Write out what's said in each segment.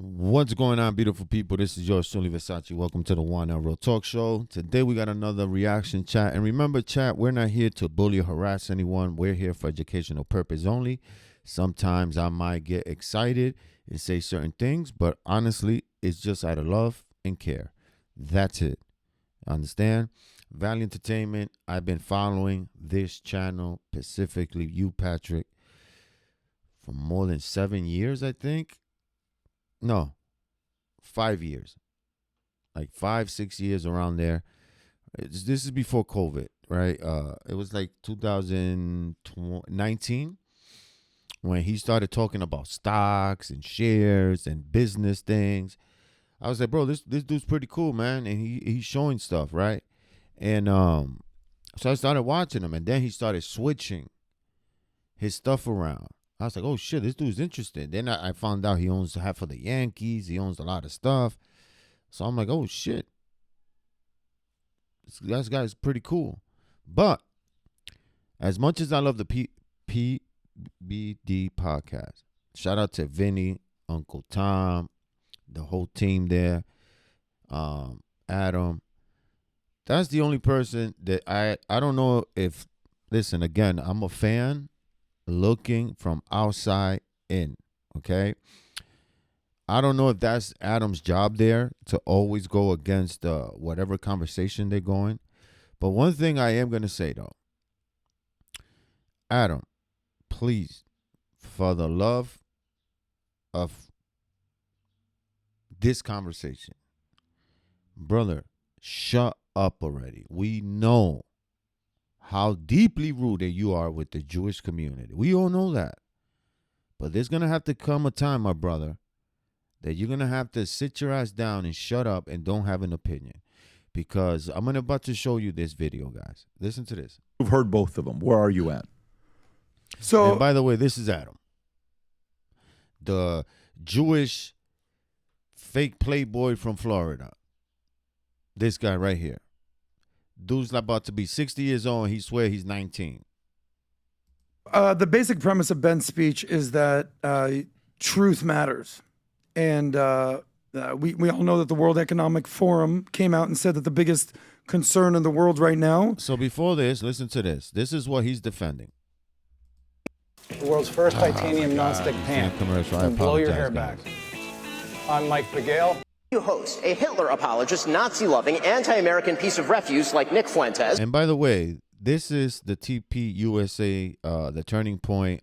What's going on, beautiful people? This is yours, truly, Versace. Welcome to the One Hour Real Talk Show. Today we got another reaction chat. And remember, chat, we're not here to bully or harass anyone. We're here for educational purpose only. Sometimes I might get excited and say certain things, but honestly, it's just out of love and care. That's it. Understand? Valley Entertainment, I've been following this channel, specifically you, Patrick, for more than 7 years, I think. No, 5 years, like 5-6 years around there. This is before COVID, right? It was like 2019 when he started talking about stocks and shares and business things. I was like, bro, this dude's pretty cool, man, and he's showing stuff, right? And so I started watching him, and then he started switching his stuff around. I was like, oh, shit, this dude's interesting. Then I found out he owns half of the Yankees. He owns a lot of stuff. So I'm like, oh, shit. This guy's pretty cool. But as much as I love the PBD podcast, shout out to Vinny, Uncle Tom, the whole team there, Adam. That's the only person that I don't know if, listen, again, I'm a fan looking from outside in, okay? I don't know if that's Adam's job there to always go against whatever conversation they're going. But one thing I am going to say, though, Adam, please, for the love of this conversation, brother, shut up already. We know how deeply rooted you are with the Jewish community. We all know that. But there's going to have to come a time, my brother, that you're going to have to sit your ass down and shut up and don't have an opinion. Because I'm about to show you this video, guys. Listen to this. You've heard both of them. Where are you at? So, and by the way, this is Adam, the Jewish fake playboy from Florida. This guy right here. Dude's about to be 60 years old, and he swear he's 19. The basic premise of Ben's speech is that truth matters. And we all know that the World Economic Forum came out and said that the biggest concern in the world right now. So before this, listen to this. This is what he's defending. The world's first titanium nonstick pan. Commercial. To blow your hair back. I'm Mike Miguel. You host a Hitler apologist, Nazi-loving, anti-American piece of refuse like Nick Fuentes. And by the way, this is the TP USA, the Turning Point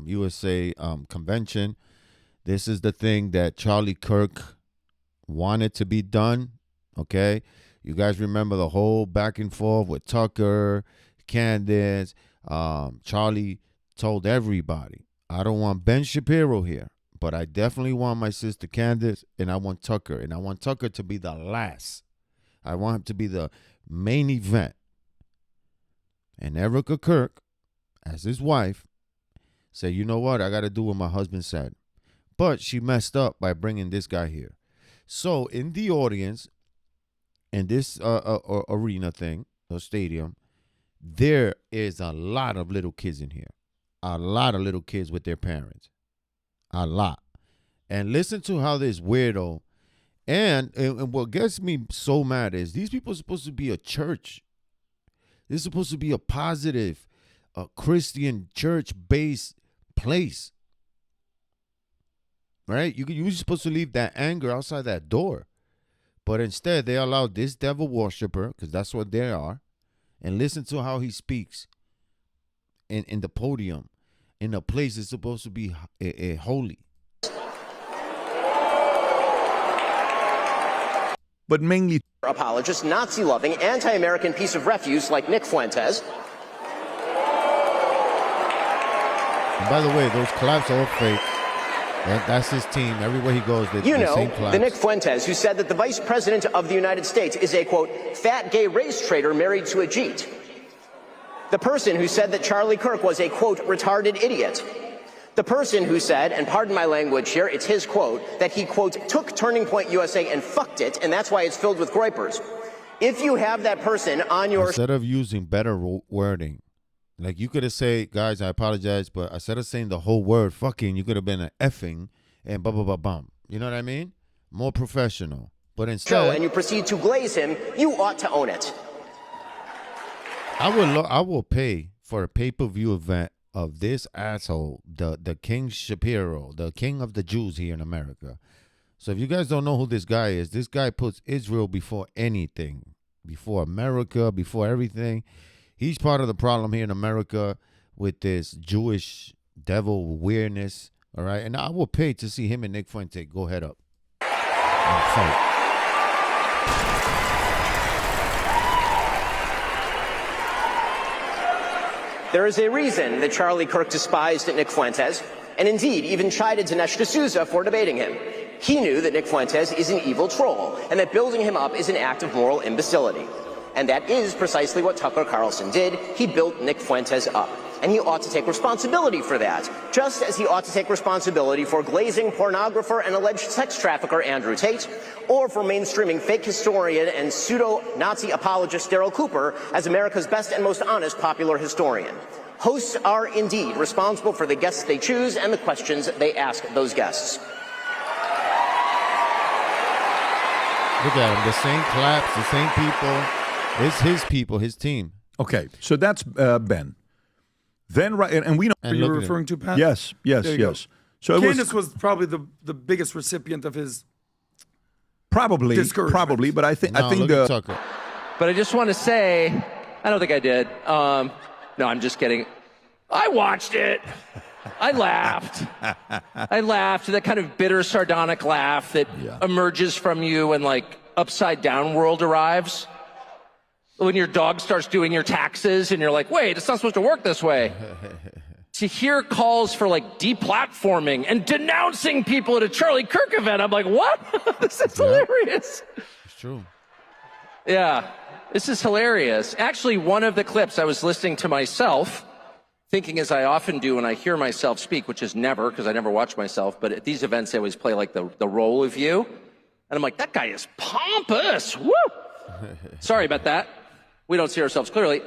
USA convention. This is the thing that Charlie Kirk wanted to be done. Okay, you guys remember the whole back and forth with Tucker, Candace. Charlie told everybody, I don't want Ben Shapiro here. But I definitely want my sister Candace, and I want Tucker. And I want Tucker to be the last. I want him to be the main event. And Erica Kirk, as his wife, said, you know what? I got to do what my husband said. But she messed up by bringing this guy here. So in the audience, in this arena thing, or stadium, there is a lot of little kids in here. A lot of little kids with their parents. A lot. And listen to how this weirdo, and what gets me so mad is these people are supposed to be a church. This is supposed to be a positive, Christian church-based place. Right? You're supposed to leave that anger outside that door. But instead, they allowed this devil worshiper, because that's what they are, and listen to how he speaks in the podium. In a place that's supposed to be holy. But mainly apologist, Nazi-loving, anti-American piece of refuse like Nick Fuentes. And by the way, those claps are all fake. That's his team. Everywhere he goes, they same claps. The Nick Fuentes who said that the vice president of the United States is a, quote, fat gay race traitor married to a Jeet. The person who said that Charlie Kirk was a, quote, retarded idiot. The person who said, and pardon my language here, it's his quote, that he, quote, took Turning Point USA and fucked it, and that's why it's filled with groypers. If you have that person on your... Instead of using better wording, like you could have said, guys, I apologize, but instead of saying the whole word fucking, you could have been an effing and blah, blah, blah, bum. You know what I mean? More professional. But show instead, and you proceed to glaze him, you ought to own it. I will pay for a pay-per-view event of this asshole, the King Shapiro, the king of the Jews here in America. So if you guys don't know who this guy is, this guy puts Israel before anything, before America, before everything. He's part of the problem here in America with this Jewish devil weirdness, all right? And I will pay to see him and Nick Fuente go head up and fight. There is a reason that Charlie Kirk despised Nick Fuentes, and indeed even chided Dinesh D'Souza for debating him. He knew that Nick Fuentes is an evil troll, and that building him up is an act of moral imbecility. And that is precisely what Tucker Carlson did. He built Nick Fuentes up. And he ought to take responsibility for that, just as he ought to take responsibility for glazing pornographer and alleged sex trafficker Andrew Tate, or for mainstreaming fake historian and pseudo-Nazi apologist Daryl Cooper as America's best and most honest popular historian. Hosts are indeed responsible for the guests they choose and the questions they ask those guests. Look at him. The same claps, the same people. It's his people, his team. Okay, so that's Ben. Then, right, and we know. And you look were at referring to, Pat? Yes, yes, There you yes. So it Candace was probably the biggest recipient of his probably, discouragement. but I think No, look at Tucker. But I just want to say, I don't think I did. No, I'm just kidding. I watched it. I laughed. I laughed. That kind of bitter, sardonic laugh that emerges from you when, like, Upside Down World arrives. When your dog starts doing your taxes and you're like, wait, it's not supposed to work this way. To hear calls for, like, deplatforming and denouncing people at a Charlie Kirk event, I'm like, what? This is hilarious. It's true. Yeah, this is hilarious. Actually, one of the clips, I was listening to myself, thinking as I often do when I hear myself speak, which is never, because I never watch myself, but at these events they always play, like, the role of you. And I'm like, that guy is pompous. Woo! Sorry about that. We don't see ourselves clearly.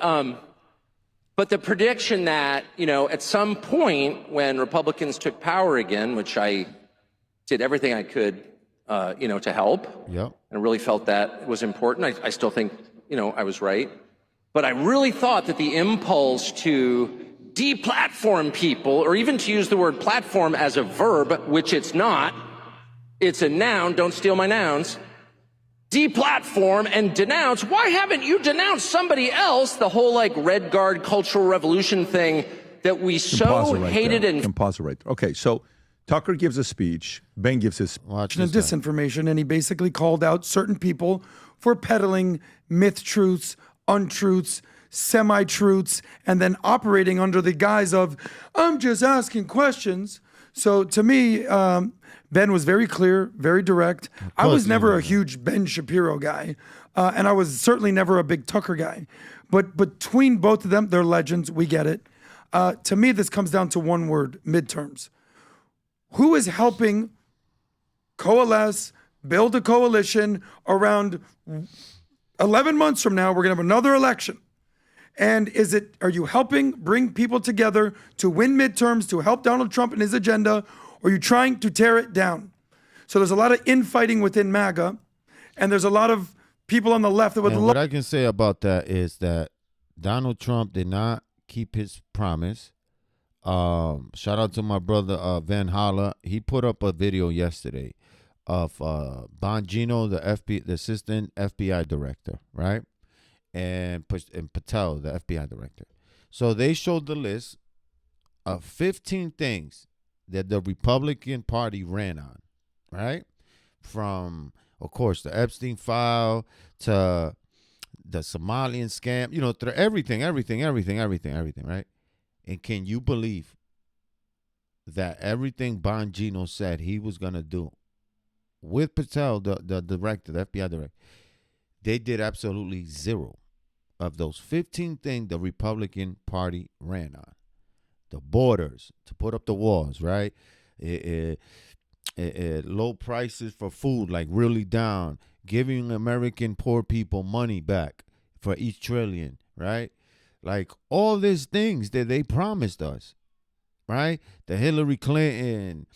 But the prediction that, at some point when Republicans took power again, which I did everything I could, to help. Yep. And really felt that was important. I still think, I was right. But I really thought that the impulse to deplatform people, or even to use the word platform as a verb, which it's not, it's a noun, don't steal my nouns, deplatform and denounce. Why haven't you denounced somebody else? The whole, like, Red Guard Cultural Revolution thing that we so hated and... Pause it right there. Okay, so Tucker gives a speech. Ben gives his... Watch and this guy. disinformation, and he basically called out certain people for peddling myth truths, untruths, semi-truths, and then operating under the guise of, I'm just asking questions. So to me, Ben was very clear, very direct. I was never a huge Ben Shapiro guy, and I was certainly never a big Tucker guy. But between both of them, they're legends. We get it. To me, this comes down to one word: midterms. Who is helping coalesce, build a coalition around 11 months from now? We're going to have another election. And are you helping bring people together to win midterms, to help Donald Trump and his agenda, or are you trying to tear it down? So there's a lot of infighting within MAGA, and there's a lot of people on the left that would And what I can say about that is that Donald Trump did not keep his promise. Shout out to my brother Van Holla. He put up a video yesterday of Bongino, the assistant FBI director, right? And Patel, the FBI director. So they showed the list of 15 things that the Republican Party ran on, right? From, of course, the Epstein file to the Somalian scam, through everything, right? And can you believe that everything Bongino said he was going to do with Patel, the director, the FBI director, they did absolutely zero of those 15 things the Republican Party ran on. The borders, to put up the walls, right? Low prices for food, like really down. Giving American poor people money back for each trillion, right? Like all these things that they promised us, right? The Hillary Clinton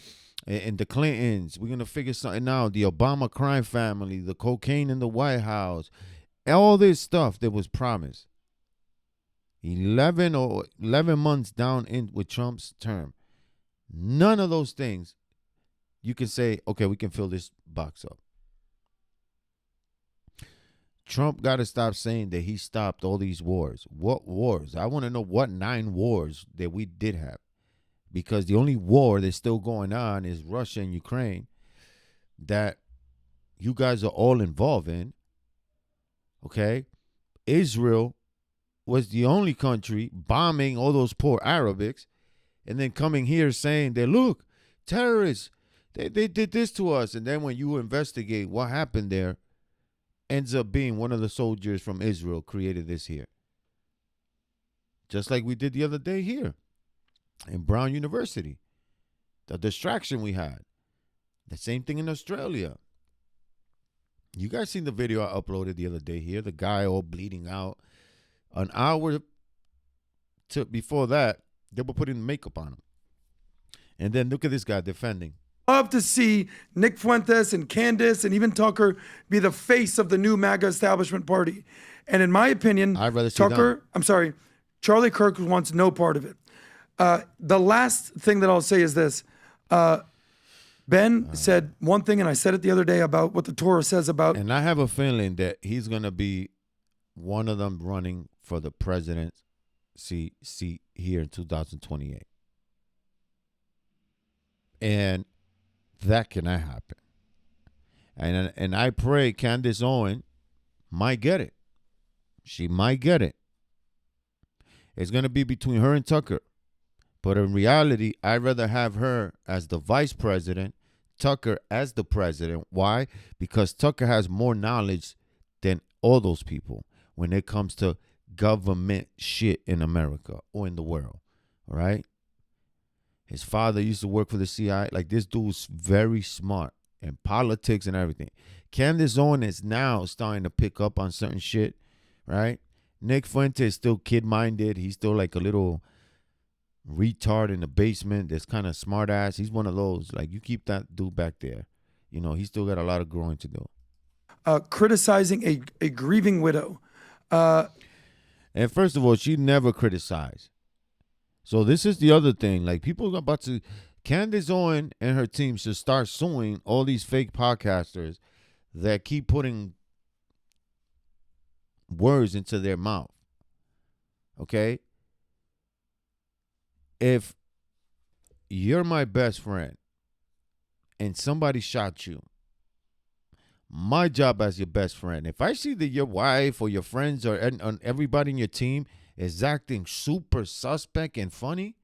and the Clintons. We're gonna figure something out. The Obama crime family, the cocaine in the White House, all this stuff that was promised. 11 months down in with Trump's term, none of those things you can say, okay, we can fill this box up. Trump got to stop saying that he stopped all these wars. What wars? I want to know what 9 wars that we did have. Because the only war that's still going on is Russia and Ukraine that you guys are all involved in. Okay? Israel was the only country bombing all those poor Arabics and then coming here saying that, look, terrorists, they did this to us. And then when you investigate what happened there, ends up being one of the soldiers from Israel created this here. Just like we did the other day here in Brown University. The distraction we had. The same thing in Australia. You guys seen the video I uploaded the other day here? The guy all bleeding out. An hour before that, they were putting makeup on him. And then look at this guy defending. Love to see Nick Fuentes and Candace and even Tucker be the face of the new MAGA establishment party. And in my opinion, I'd rather see Charlie Kirk wants no part of it. The last thing that I'll say is this. Ben said one thing, and I said it the other day about what the Torah says about. And I have a feeling that he's going to be one of them running for the presidency seat here in 2028. And that cannot happen. And I pray Candace Owen might get it. She might get it. It's going to be between her and Tucker. But in reality, I'd rather have her as the vice president, Tucker as the president. Why? Because Tucker has more knowledge than all those people when it comes to government shit in America or in the world. All right? His father used to work for the CIA. Like, this dude's very smart in politics and everything. Candace Owen is now starting to pick up on certain shit, right? Nick Fuentes is still kid-minded. He's still like a little retard in the basement that's kind of smart ass. He's one of those. Like, you keep that dude back there. You know, he's still got a lot of growing to do. Criticizing a grieving widow. And first of all, she never criticized. So this is the other thing. Like, people are about to, Candace Owen and her team should start suing all these fake podcasters that keep putting words into their mouth. Okay? If you're my best friend and somebody shot you, my job as your best friend, if I see that your wife or your friends or everybody in your team is acting super suspect and funny,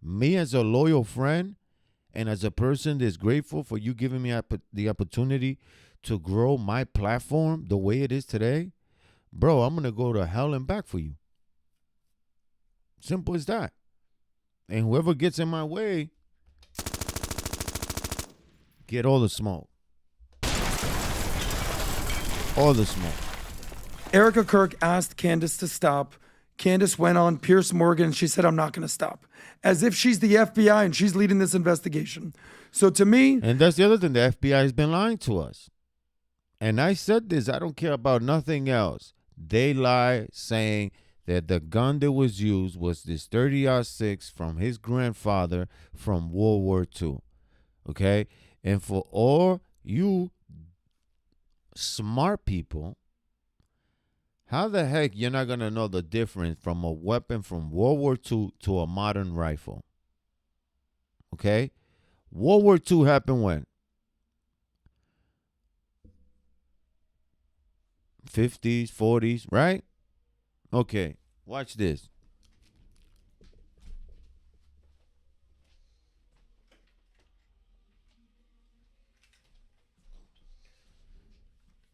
me as a loyal friend and as a person that's grateful for you giving me the opportunity to grow my platform the way it is today, bro, I'm going to go to hell and back for you. Simple as that. And whoever gets in my way, get all the smoke. All the smoke. Erica Kirk asked Candace to stop. Candace went on Pierce Morgan and she said, I'm not going to stop. As if she's the FBI and she's leading this investigation. So to me. And that's the other thing. The FBI has been lying to us. And I said this. I don't care about nothing else. They lie saying that the gun that was used was this 30-06 from his grandfather from World War II. Okay? And for all you smart people, how the heck you're not going to know the difference from a weapon from World War II to a modern rifle? Okay? World War II happened when? 50s, 40s, right? Okay, watch this.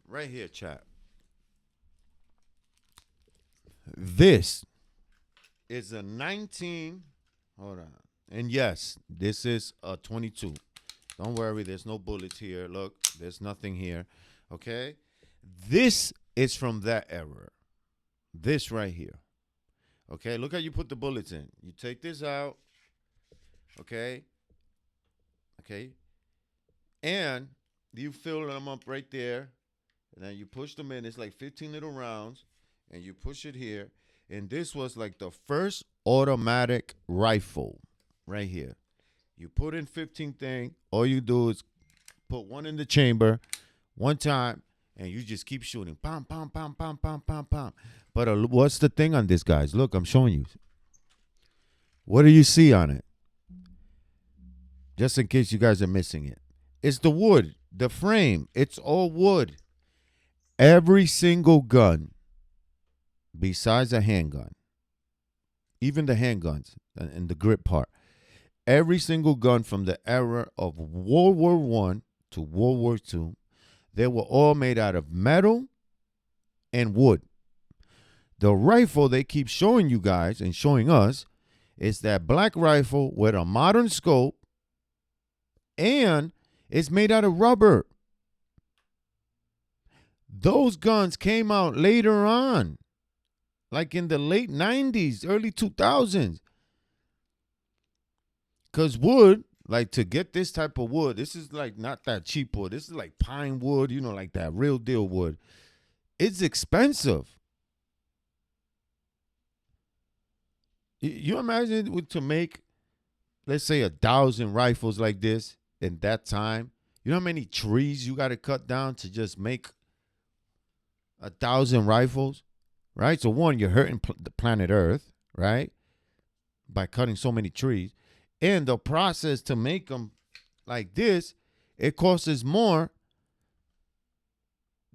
Right here, chat. This is a 19. Hold on. And yes, this is a 22. Don't worry, there's no bullets here. Look, there's nothing here. Okay? This is from that era. This right here. Okay? Look how you put the bullets in. You take this out. Okay? Okay? And you fill them up right there, and then you push them in. It's like 15 little rounds, and you push it here. And this was like the first automatic rifle right here. You put in 15 thing. All you do is put one in the chamber one time, and you just keep shooting. Pam, pam, pam, pam, pam, pam, pam. But what's the thing on this, guys? Look, I'm showing you. What do you see on it? Just in case you guys are missing it. It's the wood, the frame. It's all wood. Every single gun, besides a handgun, even the handguns and the grip part, every single gun from the era of World War I to World War II, they were all made out of metal and wood. The rifle they keep showing you guys and showing us is that black rifle with a modern scope, and it's made out of rubber. Those guns came out later on, like in the late 90s, early 2000s. Because wood, like to get this type of wood, this is like not that cheap wood. This is like pine wood, you know, like that real deal wood. It's expensive. You imagine to make, let's say, 1,000 rifles like this in that time. You know how many trees you got to cut down to just make 1,000 rifles, right? So one, you're hurting the planet Earth, right? By cutting so many trees. And the process to make them like this, it costs more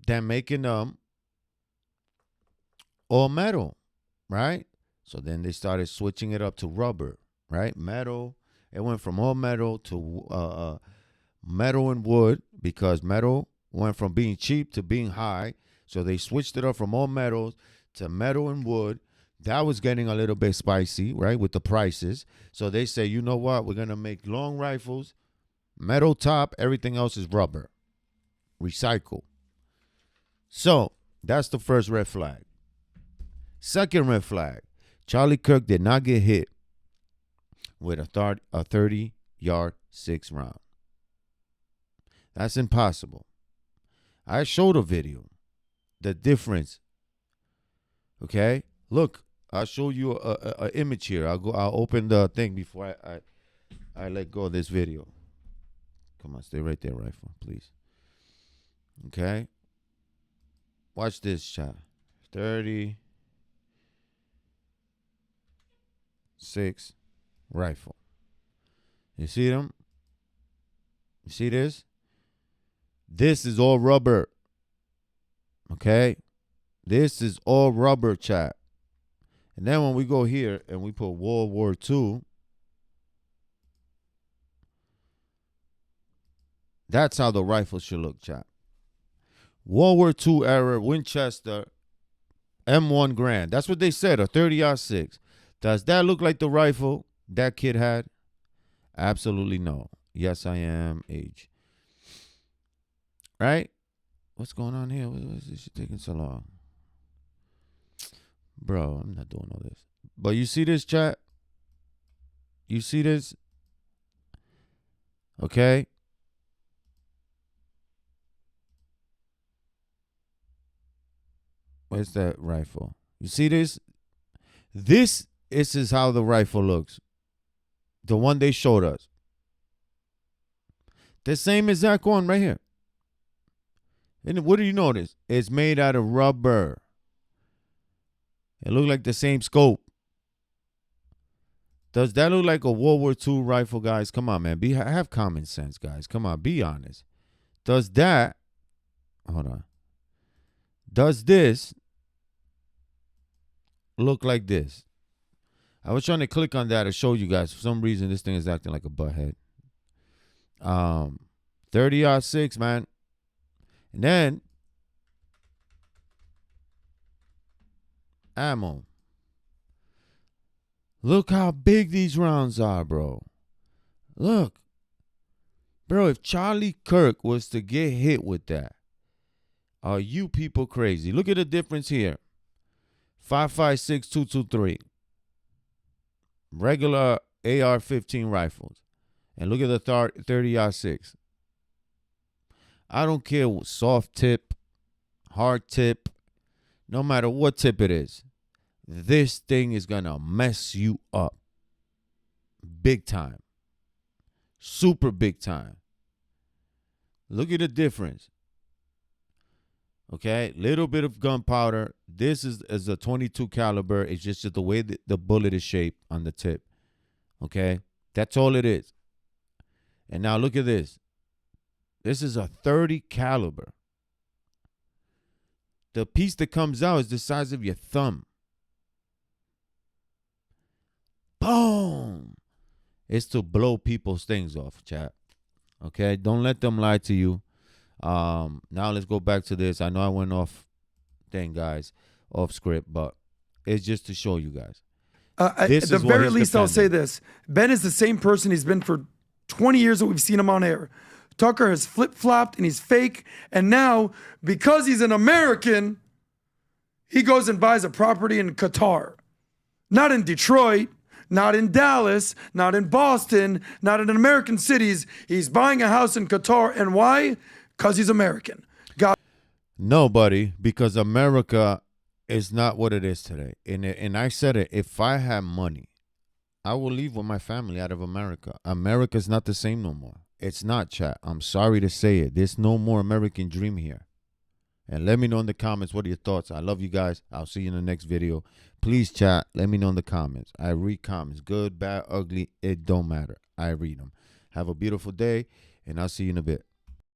than making them all metal, right? So then they started switching it up to rubber, right? Metal. It went from all metal to metal and wood, because metal went from being cheap to being high. So they switched it up from all metals to metal and wood. That was getting a little bit spicy, right, with the prices. So they say, you know what? We're going to make long rifles, metal top, everything else is rubber. Recycle. So that's the first red flag. Second red flag, Charlie Kirk did not get hit with a 30-yard 6-round. That's impossible. I showed a video. The difference. Okay? Look, I'll show you a image here. I'll open the thing before I let go of this video. Come on, stay right there, rifle, please. Okay? Watch this shot. 36 rifle. You see them? You see this? This is all rubber. Okay? This is all rubber, chat. And then when we go here and we put World War II, that's how the rifle should look, chat. World War II era Winchester M1 Grand. That's what they said, a 30-06. Does that look like the rifle that kid had? Absolutely no. Yes, I am age. Right? What's going on here? Why is this shit taking so long? Bro, I'm not doing all this. But you see this, chat? You see this? Okay? Where's that rifle? You see this? This is how the rifle looks. The one they showed us. The same exact one right here. And what do you notice? It's made out of rubber. It looked like the same scope. Does that look like a World War II rifle, guys? Come on, man. Have common sense, guys. Come on, be honest. Does that, hold on. Does this look like this? I was trying to click on that to show you guys. For some reason, this thing is acting like a butthead. 30-06, man. And then ammo. Look how big these rounds are, bro. Look. Bro, if Charlie Kirk was to get hit with that, are you people crazy? Look at the difference here. 5.56 223. Regular AR-15 rifles. And look at the 30-06. I don't care what soft tip, hard tip, no matter what tip it is. This thing is going to mess you up. Big time. Super big time. Look at the difference. Okay, little bit of gunpowder. This is a 22 caliber. It's just the way the bullet is shaped on the tip. Okay, that's all it is. And now look at this. This is a 30 caliber. The piece that comes out is the size of your thumb. Boom! It's to blow people's things off, chat. Okay, don't let them lie to you. Now let's go back to this. I know I went off thing, guys, off script, but it's just to show you guys. At the very least, I'll say this. Ben is the same person he's been for 20 years that we've seen him on air. Tucker has flip-flopped and he's fake. And now, because he's an American, he goes and buys a property in Qatar. Not in Detroit, not in Dallas, not in Boston, not in American cities. He's buying a house in Qatar. And why? Because he's American. Nobody, because America is not what it is today. And I said it, if I had money, I will leave with my family out of America. America's not the same no more. It's not, chat. I'm sorry to say it. There's no more American dream here. And let me know in the comments what are your thoughts. I love you guys. I'll see you in the next video. Please, chat. Let me know in the comments. I read comments. Good, bad, ugly. It don't matter. I read them. Have a beautiful day, and I'll see you in a bit.